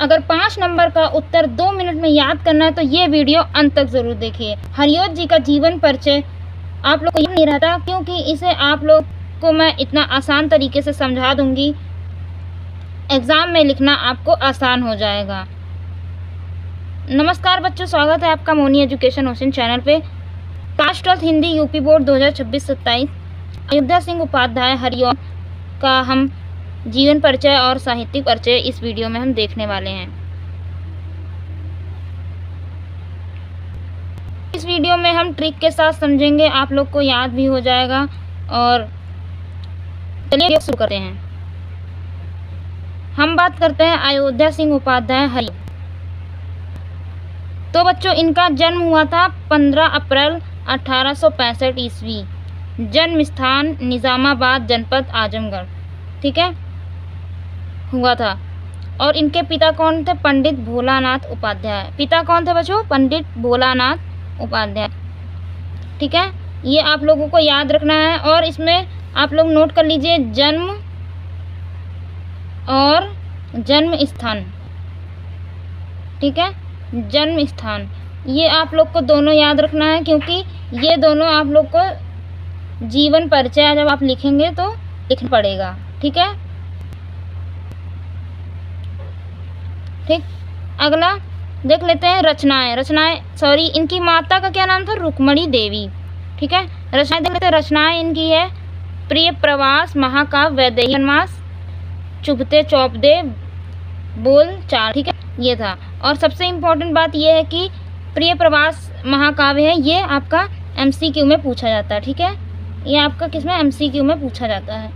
अगर 5 नंबर का उत्तर 2 मिनट में याद करना है तो ये वीडियो अंत तक ज़रूर देखिए। हरिऔध जी का जीवन परिचय आप लोग को याद नहीं रहता, क्योंकि इसे आप लोग को मैं इतना आसान तरीके से समझा दूंगी, एग्ज़ाम में लिखना आपको आसान हो जाएगा। नमस्कार बच्चों, स्वागत है आपका मोनी एजुकेशन ओशन चैनल पे। Class 12 Hindi UP board 2026-27 Ayodhya Singh Upadhyay Hariaudh का हम जीवन परिचय और साहित्यिक परिचय इस वीडियो में हम देखने वाले हैं। इस वीडियो में हम ट्रिक के साथ समझेंगे, आप लोग को याद भी हो जाएगा। और चलिए शुरू करते हैं। हम बात करते हैं अयोध्या सिंह उपाध्याय हरिऔध। तो बच्चों, इनका जन्म हुआ था 15 अप्रैल 1865 ईस्वी। जन्म स्थान निज़ामाबाद जनपद आजमगढ़, ठीक है, हुआ था। और इनके पिता कौन थे? पंडित भोलानाथ उपाध्याय। पिता कौन थे बच्चों? पंडित भोलानाथ उपाध्याय, ठीक है। ये आप लोगों को याद रखना है और इसमें आप लोग नोट कर लीजिए जन्म और जन्म स्थान, ठीक है। जन्म स्थान ये आप लोग को दोनों याद रखना है, क्योंकि ये दोनों आप लोग को जीवन परिचय जब आप लिखेंगे तो लिखना पड़ेगा, ठीक है। ठीक, अगला देख लेते हैं रचनाएं। इनकी माता का क्या नाम था? रुक्मणी देवी, ठीक है। रचनाएं देख लेते हैं। रचनाएं इनकी है प्रिय प्रवास, महाकाव्य, वैदेही वनवास, चुभते चौपदे, बोल चार, ठीक है, ये था। और सबसे इम्पोर्टेंट बात ये है कि प्रिय प्रवास महाकाव्य है, ये आपका MCQ में पूछा जाता है, ठीक है। ये आपका किसमें? MCQ में पूछा जाता है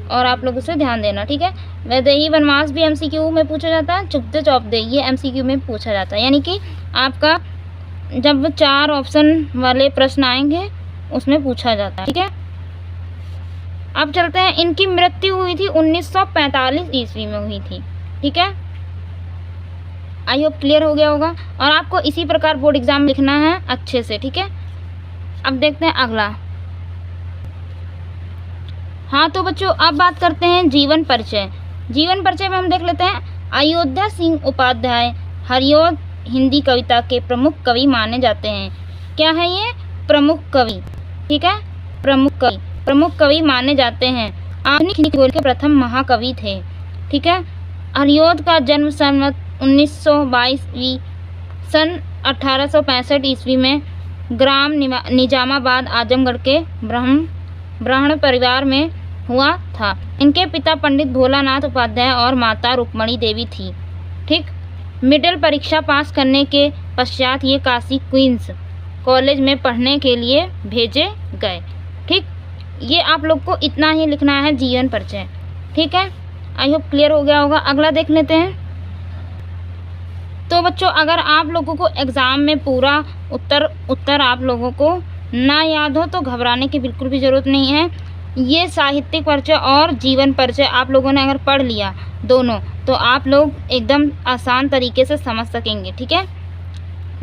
और आप लोग उसे ध्यान देना, ठीक है। वैदेही वनवास भी MCQ में पूछा जाता है। चुभते चौपदे ये MCQ में पूछा जाता है, यानी कि आपका जब 4 ऑप्शन वाले प्रश्न आएंगे उसमें पूछा जाता है, ठीक है। अब चलते हैं। इनकी मृत्यु हुई थी 1945 ईस्वी में हुई थी, ठीक है। आई होप क्लियर हो गया होगा। और आपको इसी प्रकार बोर्ड एग्जाम लिखना है अच्छे से, ठीक है। अब देखते हैं अगला। हाँ तो बच्चों, अब बात करते हैं जीवन परिचय। जीवन परिचय में हम देख लेते हैं अयोध्या सिंह उपाध्याय हरिऔध हिंदी कविता के प्रमुख कवि माने जाते हैं। क्या है ये? प्रमुख कवि, ठीक है। प्रमुख कवि माने जाते हैं। आधुनिक हिंदी बोल के प्रथम महाकवि थे, ठीक है। हरिऔध का जन्म सन 1922 सन 1865 ईस्वी में ग्राम निजामाबाद आजमगढ़ के ब्राह्मण परिवार में हुआ था। इनके पिता पंडित भोलानाथ उपाध्याय और माता रुक्मणी देवी थी, ठीक। मिडिल परीक्षा पास करने के पश्चात ये काशी क्वींस कॉलेज में पढ़ने के लिए भेजे गए, ठीक। ये आप लोग को इतना ही लिखना है जीवन परिचय, ठीक है। आई होप क्लियर हो गया होगा। अगला देख लेते हैं। तो बच्चों, अगर आप लोगों को एग्ज़ाम में पूरा उत्तर आप लोगों को ना याद हो तो घबराने की बिल्कुल भी ज़रूरत नहीं है। ये साहित्यिक परिचय और जीवन परिचय आप लोगों ने अगर पढ़ लिया दोनों, तो आप लोग एकदम आसान तरीके से समझ सकेंगे, ठीक है।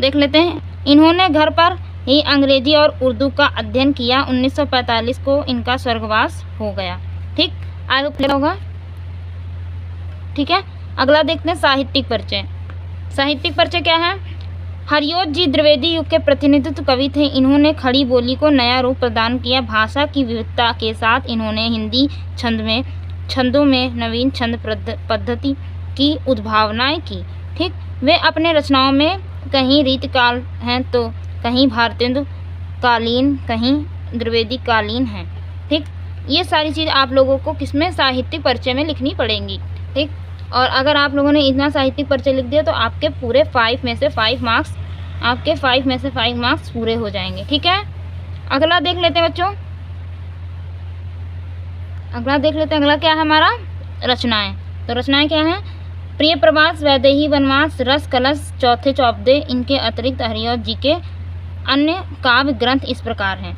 देख लेते हैं। इन्होंने घर पर ही अंग्रेजी और उर्दू का अध्ययन किया। 1945 को इनका स्वर्गवास हो गया, ठीक। आई होप क्लियर होगा, ठीक है। अगला देखते हैं साहित्यिक परिचय। साहित्यिक परिचय क्या है? हरिऔध जी द्विवेदी युग के प्रतिनिधित्व कवि थे। इन्होंने खड़ी बोली को नया रूप प्रदान किया। भाषा की विविधता के साथ इन्होंने हिंदी छंदों में नवीन छंद पद्धति की उद्भावनाएं की, ठीक। वे अपने रचनाओं में कहीं रीतिकाल हैं तो कहीं भारतेंदु कालीन, कहीं द्विवेदी कालीन हैं, ठीक। ये सारी चीज़ आप लोगों को किसमें? साहित्यिक परिचय में लिखनी पड़ेंगी, ठीक। और अगर आप लोगों ने इतना साहित्यिक परिचय लिख दिया तो आपके पूरे 5 में से 5 मार्क्स पूरे हो जाएंगे, ठीक है। अगला देख लेते हैं बच्चों। अगला क्या है हमारा? रचनाएं। तो रचनाएं क्या हैं? प्रिय प्रवास, वैदेही वनवास, रस कलश, चौथे चौपदे। इनके अतिरिक्त हरिऔध जी के अन्य काव्य ग्रंथ इस प्रकार हैं,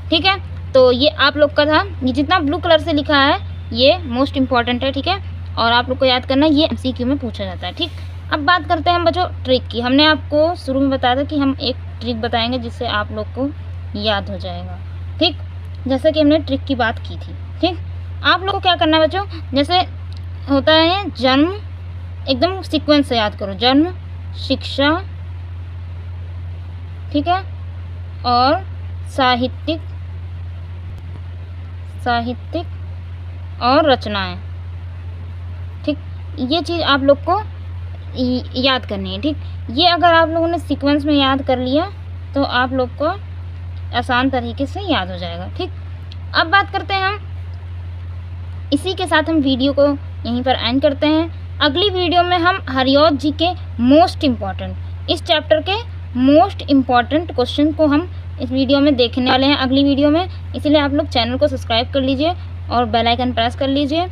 ठीक है। तो ये आप लोग का था। ये जितना ब्लू कलर से लिखा है ये मोस्ट इम्पॉर्टेंट है, ठीक है। और आप लोग को याद करना, ये MCQ में पूछा जाता है, ठीक। अब बात करते हैं हम बच्चों ट्रिक की। हमने आपको शुरू में बताया था कि हम एक ट्रिक बताएंगे जिससे आप लोग को याद हो जाएगा, ठीक। जैसे कि हमने ट्रिक की बात की थी, ठीक। आप लोग को क्या करना है बच्चों? जैसे होता है जन्म एकदम सीक्वेंस से याद करो। जन्म, शिक्षा, ठीक है, और साहित्यिक और रचनाएं। ठीक, ये चीज़ आप लोग को याद करनी है। ठीक, ये अगर आप लोगों ने सीक्वेंस में याद कर लिया तो आप लोग को आसान तरीके से याद हो जाएगा। ठीक, अब बात करते हैं हम, इसी के साथ हम वीडियो को यहीं पर एंड करते हैं। अगली वीडियो में हम हरिऔध जी के मोस्ट इम्पॉर्टेंट, इस चैप्टर के मोस्ट इम्पॉर्टेंट क्वेश्चन को हम इस वीडियो में देखने वाले हैं, अगली वीडियो में। इसलिए आप लोग चैनल को सब्सक्राइब कर लीजिए और बेल आइकन प्रेस कर लीजिए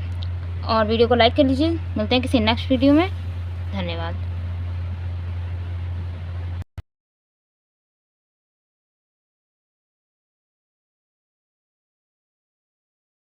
और वीडियो को लाइक कर लीजिए। मिलते हैं किसी नेक्स्ट वीडियो में। धन्यवाद।